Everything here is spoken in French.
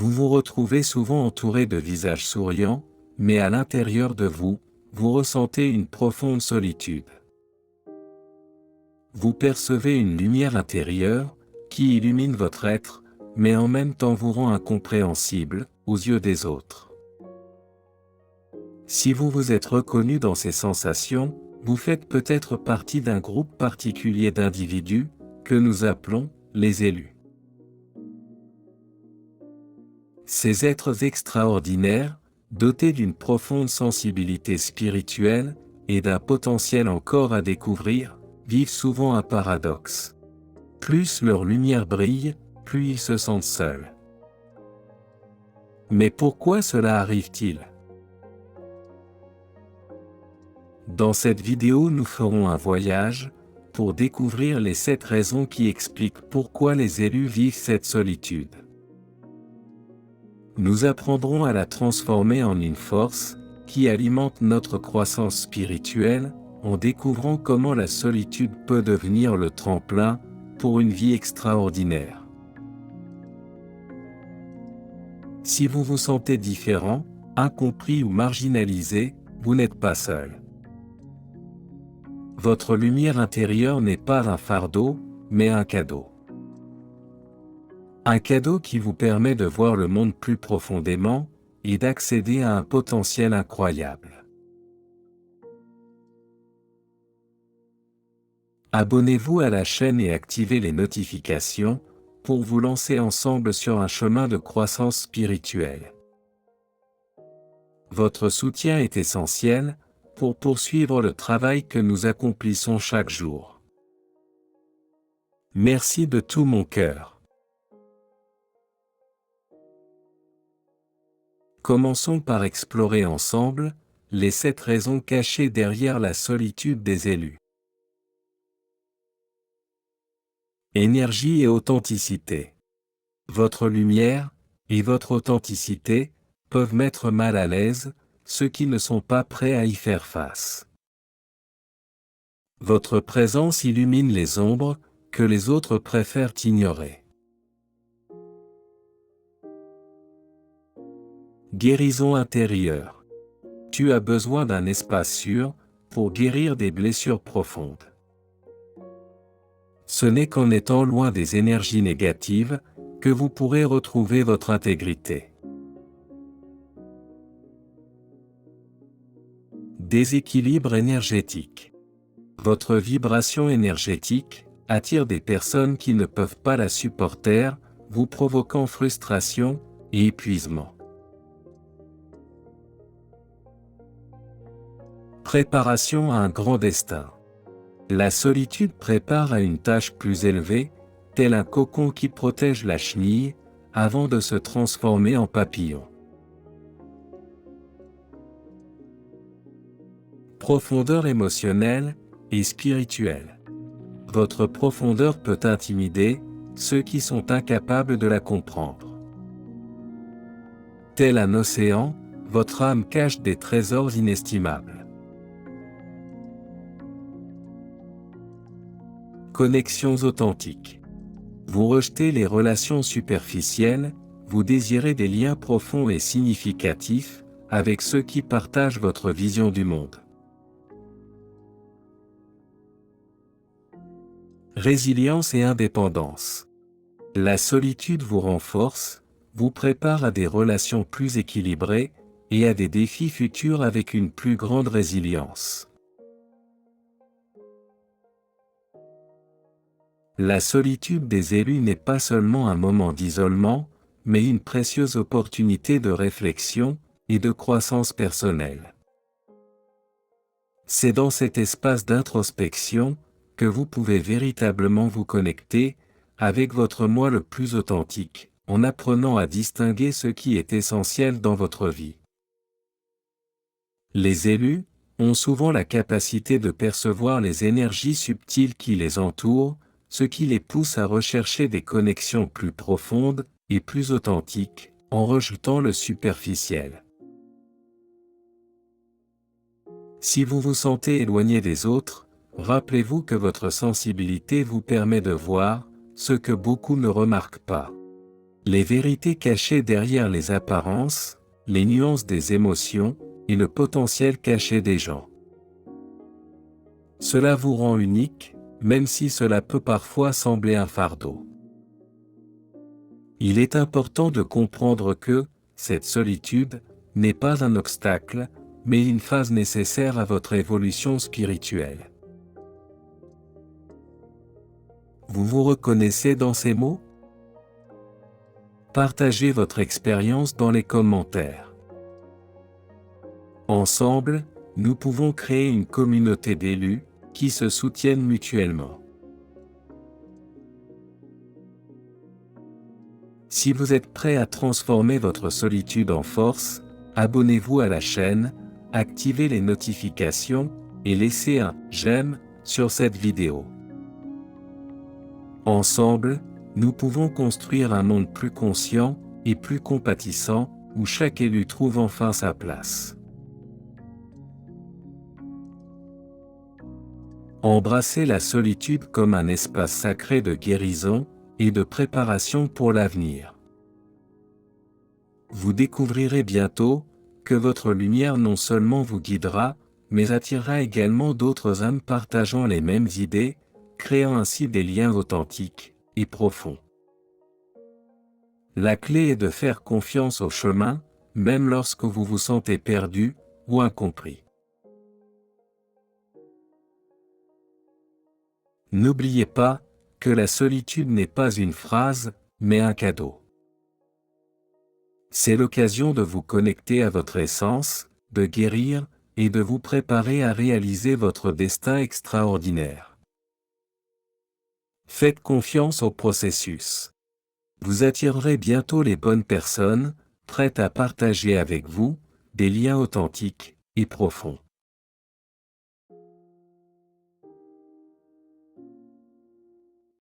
Vous vous retrouvez souvent entouré de visages souriants, mais à l'intérieur de vous, vous ressentez une profonde solitude. Vous percevez une lumière intérieure, qui illumine votre être, mais en même temps vous rend incompréhensible, aux yeux des autres. Si vous vous êtes reconnu dans ces sensations, vous faites peut-être partie d'un groupe particulier d'individus, que nous appelons les élus. Ces êtres extraordinaires, dotés d'une profonde sensibilité spirituelle, et d'un potentiel encore à découvrir, vivent souvent un paradoxe. Plus leur lumière brille, plus ils se sentent seuls. Mais pourquoi cela arrive-t-il ? Dans cette vidéo, nous ferons un voyage, pour découvrir les 7 raisons qui expliquent pourquoi les élus vivent cette solitude. Nous apprendrons à la transformer en une force, qui alimente notre croissance spirituelle, en découvrant comment la solitude peut devenir le tremplin, pour une vie extraordinaire. Si vous vous sentez différent, incompris ou marginalisé, vous n'êtes pas seul. Votre lumière intérieure n'est pas un fardeau, mais un cadeau. Un cadeau qui vous permet de voir le monde plus profondément, et d'accéder à un potentiel incroyable. Abonnez-vous à la chaîne et activez les notifications, pour vous lancer ensemble sur un chemin de croissance spirituelle. Votre soutien est essentiel, pour poursuivre le travail que nous accomplissons chaque jour. Merci de tout mon cœur. Commençons par explorer ensemble les 7 raisons cachées derrière la solitude des élus. Énergie et authenticité. Votre lumière et votre authenticité peuvent mettre mal à l'aise ceux qui ne sont pas prêts à y faire face. Votre présence illumine les ombres que les autres préfèrent ignorer. Guérison intérieure. Tu as besoin d'un espace sûr pour guérir des blessures profondes. Ce n'est qu'en étant loin des énergies négatives que vous pourrez retrouver votre intégrité. Déséquilibre énergétique. Votre vibration énergétique attire des personnes qui ne peuvent pas la supporter, vous provoquant frustration et épuisement. Préparation à un grand destin. La solitude prépare à une tâche plus élevée, tel un cocon qui protège la chenille, avant de se transformer en papillon. Profondeur émotionnelle et spirituelle. Votre profondeur peut intimider ceux qui sont incapables de la comprendre. Tel un océan, votre âme cache des trésors inestimables. Connexions authentiques. Vous rejetez les relations superficielles, vous désirez des liens profonds et significatifs, avec ceux qui partagent votre vision du monde. Résilience et indépendance. La solitude vous renforce, vous prépare à des relations plus équilibrées, et à des défis futurs avec une plus grande résilience. La solitude des élus n'est pas seulement un moment d'isolement, mais une précieuse opportunité de réflexion et de croissance personnelle. C'est dans cet espace d'introspection que vous pouvez véritablement vous connecter avec votre moi le plus authentique, en apprenant à distinguer ce qui est essentiel dans votre vie. Les élus ont souvent la capacité de percevoir les énergies subtiles qui les entourent, ce qui les pousse à rechercher des connexions plus profondes et plus authentiques, en rejetant le superficiel. Si vous vous sentez éloigné des autres, rappelez-vous que votre sensibilité vous permet de voir ce que beaucoup ne remarquent pas. Les vérités cachées derrière les apparences, les nuances des émotions, et le potentiel caché des gens. Cela vous rend unique, même si cela peut parfois sembler un fardeau. Il est important de comprendre que, cette solitude, n'est pas un obstacle, mais une phase nécessaire à votre évolution spirituelle. Vous vous reconnaissez dans ces mots? Partagez votre expérience dans les commentaires. Ensemble, nous pouvons créer une communauté d'élus, qui se soutiennent mutuellement. Si vous êtes prêt à transformer votre solitude en force, abonnez-vous à la chaîne, activez les notifications, et laissez un « j'aime » sur cette vidéo. Ensemble, nous pouvons construire un monde plus conscient, et plus compatissant, où chaque élu trouve enfin sa place. Embrassez la solitude comme un espace sacré de guérison, et de préparation pour l'avenir. Vous découvrirez bientôt, que votre lumière non seulement vous guidera, mais attirera également d'autres âmes partageant les mêmes idées, créant ainsi des liens authentiques, et profonds. La clé est de faire confiance au chemin, même lorsque vous vous sentez perdu, ou incompris. N'oubliez pas, que la solitude n'est pas une phrase, mais un cadeau. C'est l'occasion de vous connecter à votre essence, de guérir, et de vous préparer à réaliser votre destin extraordinaire. Faites confiance au processus. Vous attirerez bientôt les bonnes personnes, prêtes à partager avec vous, des liens authentiques, et profonds.